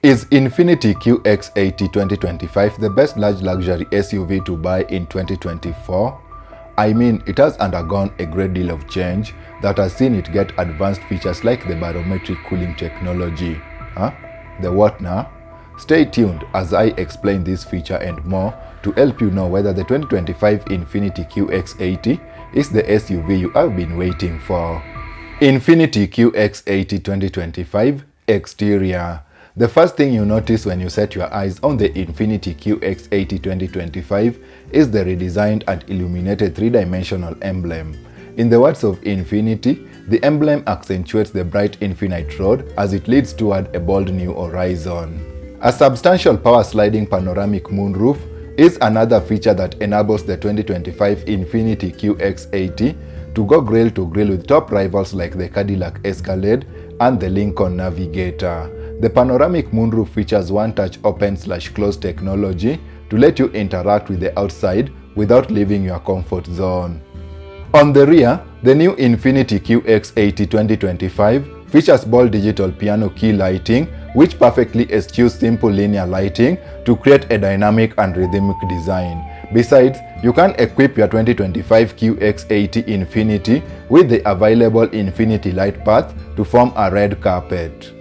Is INFINITI QX80 2025 the best large luxury SUV to buy in 2024? I mean, it has undergone a great deal of change that has seen it get advanced features like the barometric cooling technology. Huh? The what now? Stay tuned as I explain this feature and more to help you know whether the 2025 INFINITI QX80 is the SUV you have been waiting for. INFINITI QX80 2025 Exterior. The first thing you notice when you set your eyes on the INFINITI QX80 2025 is the redesigned and illuminated three-dimensional emblem. In the words of INFINITI, the emblem accentuates the bright infinite road as it leads toward a bold new horizon. A substantial power-sliding panoramic moonroof is another feature that enables the 2025 INFINITI QX80 to go grille to grille with top rivals like the Cadillac Escalade and the Lincoln Navigator. The panoramic moonroof features one-touch open/close technology to let you interact with the outside without leaving your comfort zone. On the rear, the new INFINITI QX80 2025 features bold digital piano key lighting, which perfectly eschews simple linear lighting to create a dynamic and rhythmic design. Besides, you can equip your 2025 QX80 INFINITI with the available INFINITI light path to form a red carpet.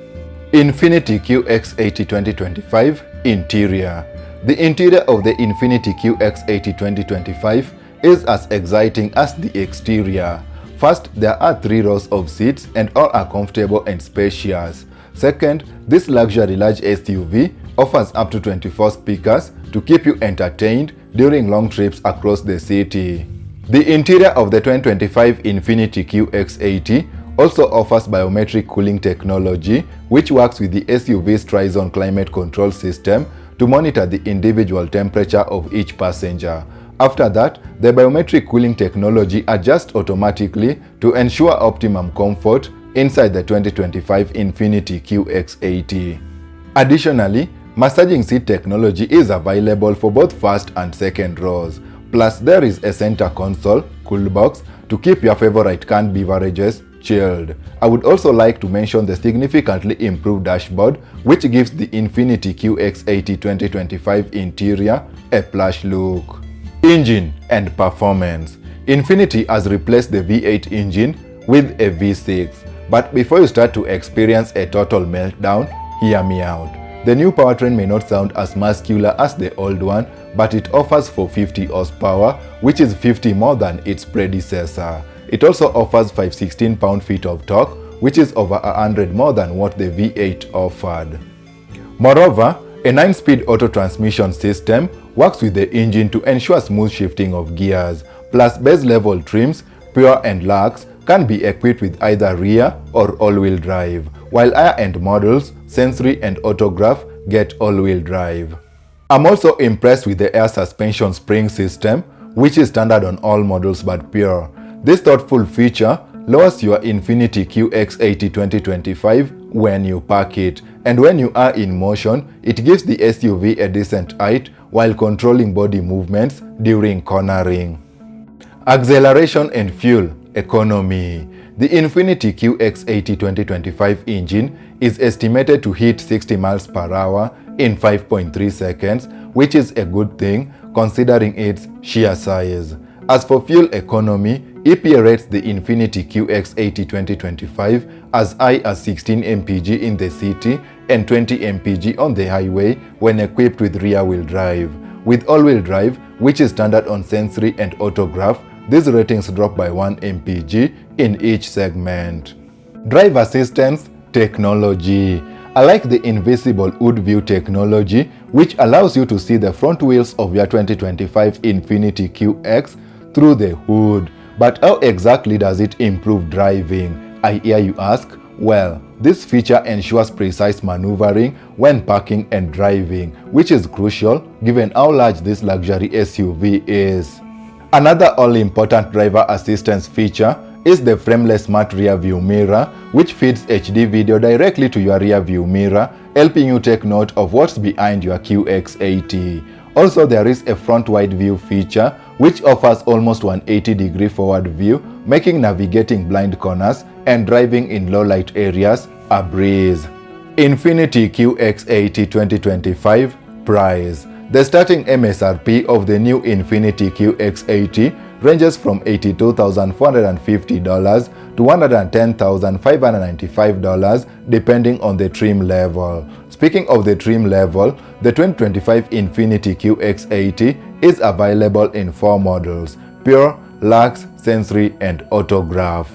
INFINITI QX80 2025 Interior. The interior of the INFINITI QX80 2025 is as exciting as the exterior. First, there are 3 rows of seats and all are comfortable and spacious. Second, this luxury large SUV offers up to 24 speakers to keep you entertained during long trips across the city. The interior of the 2025 INFINITI QX80 also offers biometric cooling technology, which works with the SUV's tri-zone climate control system to monitor the individual temperature of each passenger. After that, the biometric cooling technology adjusts automatically to ensure optimum comfort inside the 2025 INFINITI QX80. Additionally, massaging seat technology is available for both first and second rows. Plus, there is a center console, cool box, to keep your favorite canned beverages chilled. I would also like to mention the significantly improved dashboard, which gives the INFINITI QX80 2025 interior a plush look. Engine and performance. INFINITI has replaced the V8 engine with a V6. But before you start to experience a total meltdown, hear me out. The new powertrain may not sound as muscular as the old one, but it offers 450 horsepower, which is 50 more than its predecessor. It also offers 516 pound-feet of torque, which is over 100 more than what the V8 offered. Moreover, a 9-speed auto transmission system works with the engine to ensure smooth shifting of gears. Plus, base-level trims, Pure and Lux, can be equipped with either rear or all-wheel drive, while higher-end models, Sensory and Autograph, get all-wheel drive. I'm also impressed with the air suspension spring system, which is standard on all models but Pure. This thoughtful feature lowers your INFINITI QX80 2025 when you park it, and when you are in motion, it gives the SUV a decent height while controlling body movements during cornering. Acceleration and fuel economy. The INFINITI QX80 2025 engine is estimated to hit 60 miles per hour in 5.3 seconds, which is a good thing considering its sheer size. As for fuel economy, EPA rates the INFINITI QX80 2025 as high as 16 mpg in the city and 20 mpg on the highway when equipped with rear-wheel drive. With all-wheel drive, which is standard on Sensory and Autograph, these ratings drop by 1 mpg in each segment. Drive assistance technology. I like the invisible hood view technology, which allows you to see the front wheels of your 2025 INFINITI QX through the hood. But how exactly does it improve driving? I hear you ask. Well, this feature ensures precise maneuvering when parking and driving, which is crucial given how large this luxury SUV is. Another all-important driver assistance feature is the frameless smart rear view mirror, which feeds HD video directly to your rear view mirror, helping you take note of what's behind your QX80. Also, there is a front wide view feature, which offers almost 180-degree forward view, making navigating blind corners and driving in low light areas a breeze. INFINITI QX80 2025 price. The starting MSRP of the new INFINITI QX80 ranges from $82,450 to $110,595 depending on the trim level. Speaking of the trim level, the 2025 INFINITI QX80 is available in 4 models: Pure, Luxe, Sensory and Autograph.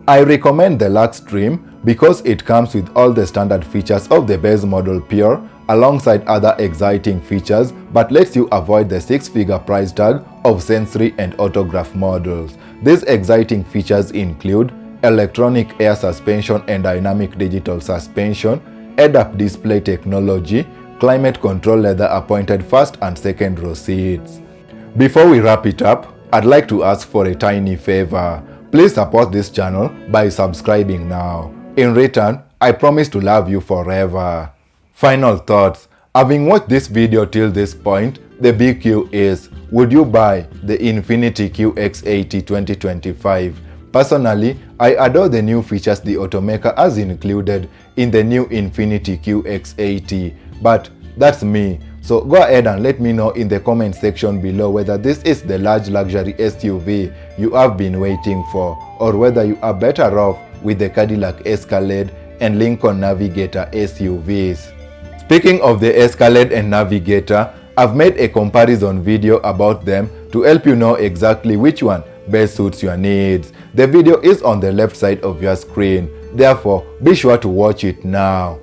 I recommend the Luxe trim because it comes with all the standard features of the base model Pure alongside other exciting features, but lets you avoid the 6-figure price tag of Sensory and Autograph models. These exciting features include electronic air suspension and dynamic digital suspension, head-up display technology, climate control leather appointed first and second row seats. Before we wrap it up, I'd like to ask for a tiny favor. Please support this channel by subscribing now. In return, I promise to love you forever. Final thoughts. Having watched this video till this point, the big Q is, would you buy the INFINITI QX80 2025? Personally, I adore the new features the automaker has included in the new INFINITI QX80, but that's me. So go ahead and let me know in the comment section below whether this is the large luxury SUV you have been waiting for, or whether you are better off with the Cadillac Escalade and Lincoln Navigator SUVs. Speaking of the Escalade and Navigator, I've made a comparison video about them to help you know exactly which one best suits your needs. The video is on the left side of your screen, therefore be sure to watch it now.